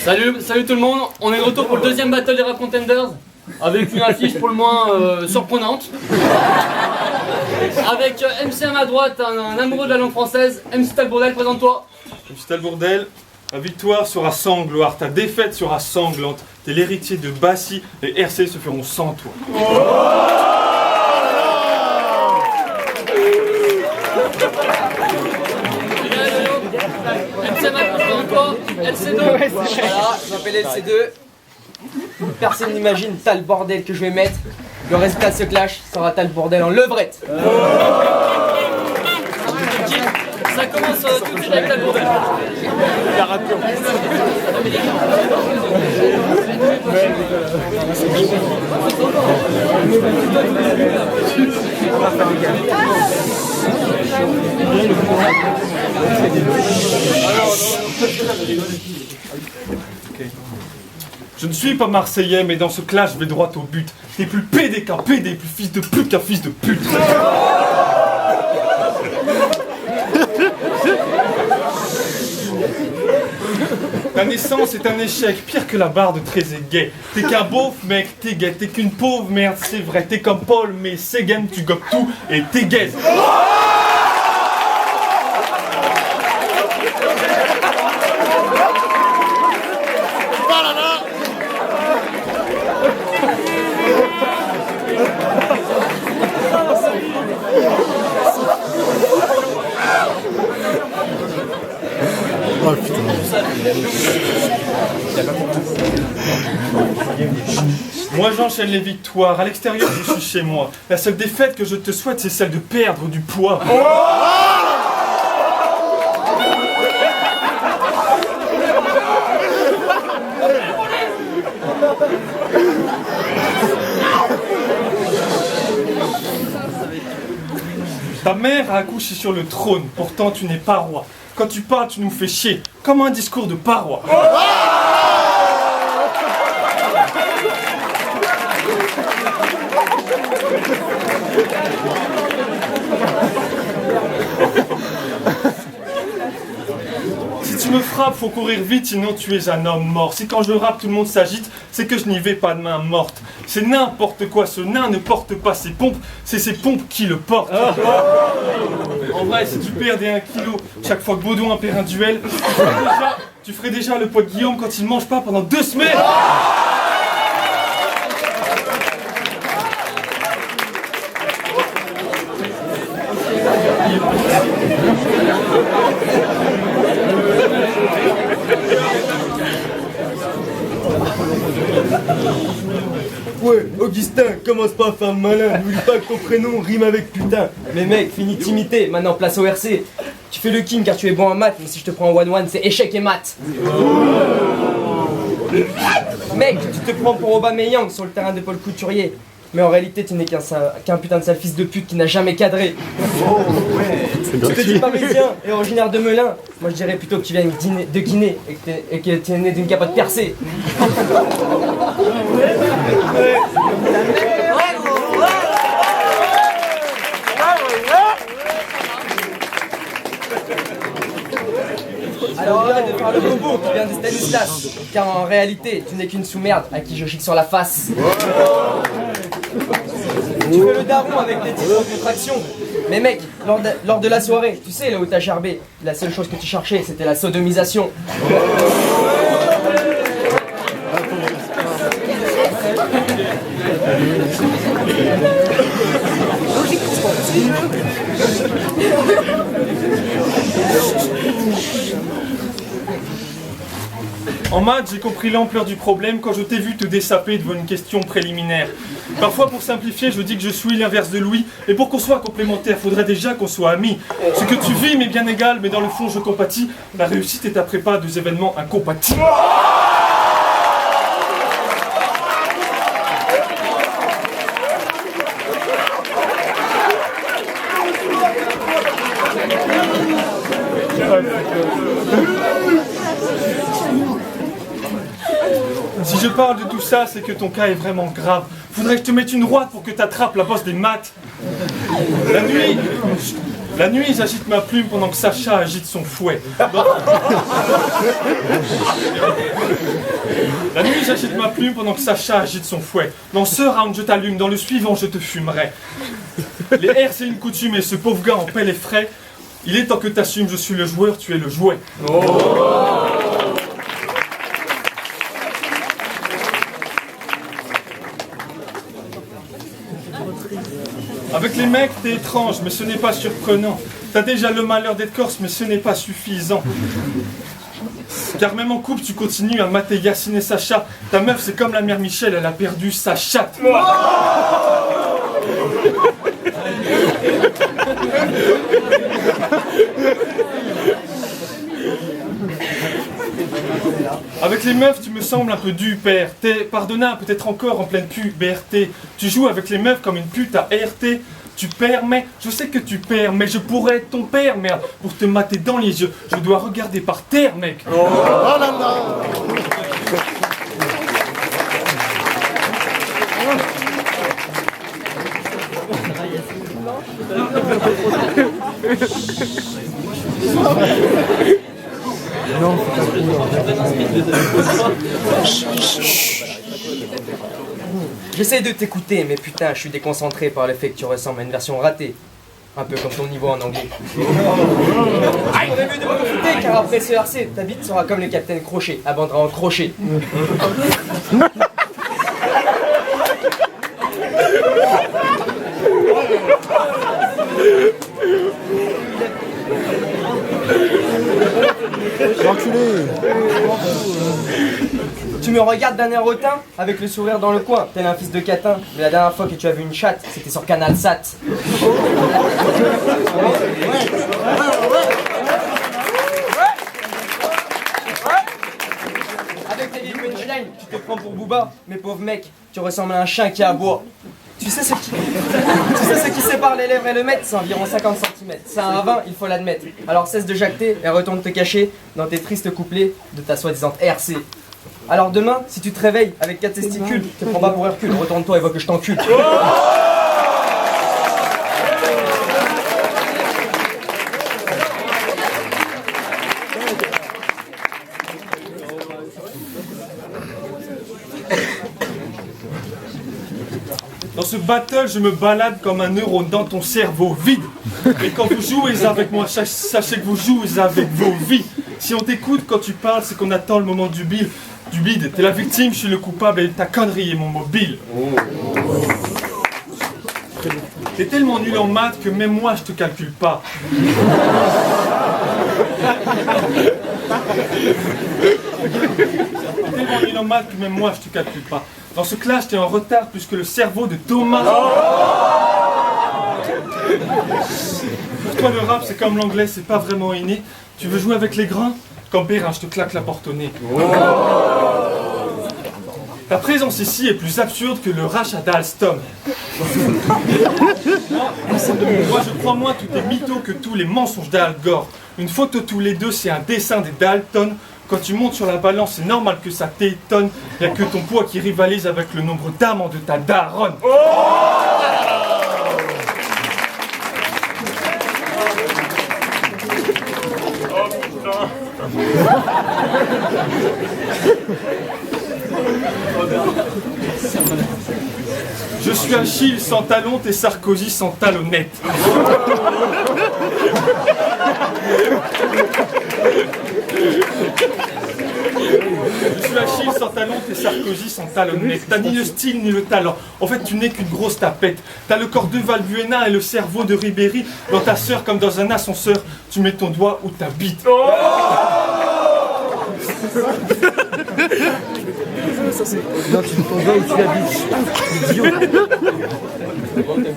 Salut tout le monde, on est de retour pour le deuxième battle des Rap Contenders avec une affiche pour le moins surprenante. Avec MC à ma droite, un amoureux de la langue française. MC Talbourdel, présente-toi. MC Talbourdel, ta victoire sera sangloire, ta défaite sera sanglante. T'es l'héritier de Bassi, les RC se feront sans toi. MC Mac, présente-toi. LC2. Voilà, je m'appelle LC2. Personne n'imagine Talbordel que je vais mettre. Le résultat de ce clash sera Talbordel en levrette. Ça commence tout de suite avec Talbourdel. Je ne suis pas marseillais, mais dans ce clash, je vais droit au but. T'es plus PD qu'un PD, plus fils de pute qu'un fils de pute. Ta naissance est un échec, pire que la barre de Trezeguet. T'es qu'un beauf mec, t'es gay. T'es qu'une pauvre merde, c'est vrai. T'es comme Paul, mais Seguin, tu gobes tout et t'es gaze. Moi j'enchaîne les victoires, à l'extérieur je suis chez moi. La seule défaite que je te souhaite c'est celle de perdre du poids. Ta mère a accouché sur le trône, pourtant tu n'es pas roi. Quand tu parles, tu nous fais chier, comme un discours de paroi. Si tu me frappes, faut courir vite, sinon tu es un homme mort. Si quand je rappe, tout le monde s'agite, c'est que je n'y vais pas de main morte. C'est n'importe quoi, ce nain ne porte pas ses pompes, c'est ses pompes qui le portent. En vrai, si tu perdais 1 kilo chaque fois que Baudouin perd un duel, tu ferais déjà le poids de Guillaume quand il ne mange pas pendant 2 semaines. Ouais, Augustin, commence pas à faire le malin, n'oublie pas que ton prénom rime avec putain. Mais mec, finis de t'imiter, maintenant place au RC. Tu fais le king car tu es bon en maths, mais si je te prends en 1-1, c'est échec et maths. Mec, tu te prends pour Aubameyang sur le terrain de Paul Couturier. Mais en réalité, tu n'es qu'un putain de sale fils de pute qui n'a jamais cadré. Tu te dis parisien et originaire de Melun. Moi je dirais plutôt que tu viens de Guinée et que tu es né d'une capote percée. Alors arrête de faire le bobo qui vient de Stanislas. Car en réalité, tu n'es qu'une sous-merde à qui je chic sur la face. Tu fais le daron avec des titres en contraction. Mais mec, lors de la soirée, tu sais là où t'as gerbé, la seule chose que tu cherchais c'était la sodomisation. En maths, j'ai compris l'ampleur du problème quand je t'ai vu te dessaper devant une question préliminaire. Parfois, pour simplifier, je dis que je suis l'inverse de Louis. Et pour qu'on soit complémentaires, faudrait déjà qu'on soit amis. Ce que tu vis m'est bien égal, mais dans le fond, je compatis. La réussite est ta prépa, 2 événements incompatibles. Si je parle de tout ça, c'est que ton cas est vraiment grave. Faudrait que je te mette une droite pour que t'attrapes la bosse des maths. La nuit, La nuit, j'agite ma plume pendant que Sacha agite son fouet. La nuit, j'agite ma plume pendant que Sacha agite son fouet. Dans ce round, je t'allume, dans le suivant, je te fumerai. Les airs, c'est une coutume, et ce pauvre gars en paie les frais. Il est temps que t'assumes, je suis le joueur, tu es le jouet. Avec les mecs, t'es étrange, mais ce n'est pas surprenant. T'as déjà le malheur d'être corse, mais ce n'est pas suffisant. Car même en couple, tu continues à mater Yacine et Sacha. Ta meuf, c'est comme la mère Michel, elle a perdu sa chatte. Avec les meufs, tu me sembles un peu du père. T'es pardonnable, peut-être encore en pleine puberté. Tu joues avec les meufs comme une pute à RT. Tu perds, mais je sais que tu perds, mais je pourrais être ton père, merde. Pour te mater dans les yeux, je dois regarder par terre, mec. Oh là là. Non, J'essaie de t'écouter, mais putain, je suis déconcentré par le fait que tu ressembles à une version ratée. Un peu comme ton niveau en anglais. Ah, il aurait mieux de profiter, car après ce RC, ta bite sera comme le Capitaine Crochet, abandonnera en crochet. L'enculé. Tu me regardes d'un air hautain, avec le sourire dans le coin, tel un fils de catin. Mais la dernière fois que tu as vu une chatte, c'était sur Canal Sat. Avec tes vieilles punchlines, tu te prends pour Booba, mais pauvre mec, tu ressembles à un chien qui aboie. Tu sais ce qui sépare les lèvres et le mètre, c'est environ 50 cm. C'est un ravin, il faut l'admettre. Alors cesse de jacter et retourne te cacher dans tes tristes couplets de ta soi-disant RC. Alors demain, si tu te réveilles avec 4 testicules, te prends pas pour Hercule, retourne-toi et vois que je t'encule. Dans ce battle, je me balade comme un neurone dans ton cerveau vide. Et quand vous jouez avec moi, sachez que vous jouez avec vos vies. Si on t'écoute quand tu parles, c'est qu'on attend le moment du bide. T'es la victime, je suis le coupable et ta connerie est mon mobile. T'es tellement nul en maths que même moi je te calcule pas. Tellement nul en maths que même moi je te calcule pas. Dans ce clash, t'es en retard plus que le cerveau de Thomas. Pour toi, le rap, c'est comme l'anglais, c'est pas vraiment inné. Tu veux jouer avec les grands? Comme Perrin, je te claque la porte au nez. Ta présence ici est plus absurde que le rachat d'Alstom. Moi, je crois moins tous tes mythos que tous les mensonges d'Al Gore. Une photo tous les deux, c'est un dessin des Dalton. Quand tu montes sur la balance, c'est normal que ça t'étonne. Y'a que ton poids qui rivalise avec le nombre d'amants de ta daronne. Je suis Achille sans talon, t'es Sarkozy sans talonnette. Je suis Achille sans talon, t'es Sarkozy sans talonnette. T'as ni le style ni le talent. En fait, tu n'es qu'une grosse tapette. T'as le corps de Valbuena et le cerveau de Ribéry. Dans ta sœur comme dans un ascenseur, tu mets ton doigt où t'habites. non, tu ton doigt où tu habites. Idiot.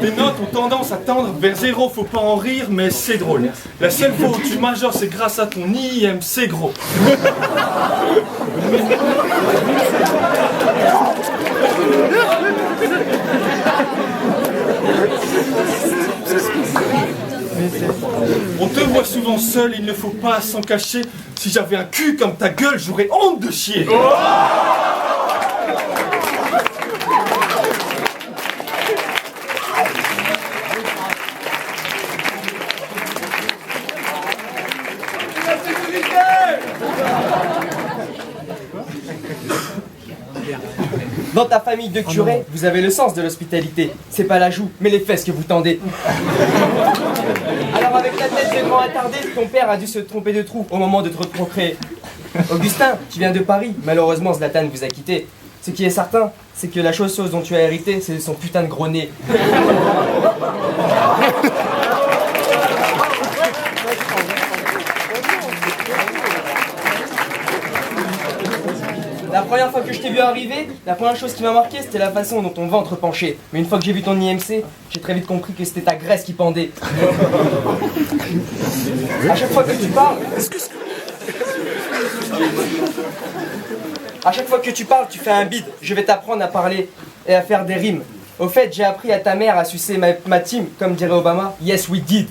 Tes notes ont tendance à tendre vers 0, faut pas en rire, mais c'est drôle. La seule fois où tu majores, c'est grâce à ton IMC gros. On te voit souvent seul, il ne faut pas s'en cacher. Si j'avais un cul comme ta gueule, j'aurais honte de chier. Dans ta famille de curés, vous avez le sens de l'hospitalité. C'est pas la joue, mais les fesses que vous tendez. Alors avec la tête de grand attardé, ton père a dû se tromper de trou au moment de te procréer. Augustin, tu viens de Paris. Malheureusement, Zlatan vous a quitté. Ce qui est certain, c'est que la chose dont tu as hérité, c'est son putain de gros nez. La première fois que je t'ai vu arriver, la première chose qui m'a marqué, c'était la façon dont ton ventre penchait. Mais une fois que j'ai vu ton IMC, j'ai très vite compris que c'était ta graisse qui pendait. À chaque fois que tu parles... À chaque fois que tu parles, tu fais un bide. Je vais t'apprendre à parler et à faire des rimes. Au fait, j'ai appris à ta mère à sucer ma team, comme dirait Obama. Yes, we did.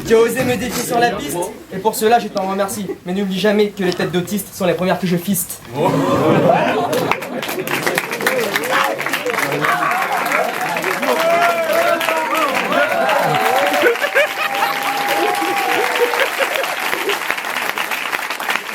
Tu as osé me défier sur la piste, et pour cela, je t'en remercie. Mais n'oublie jamais que les têtes d'autistes sont les premières que je fiste.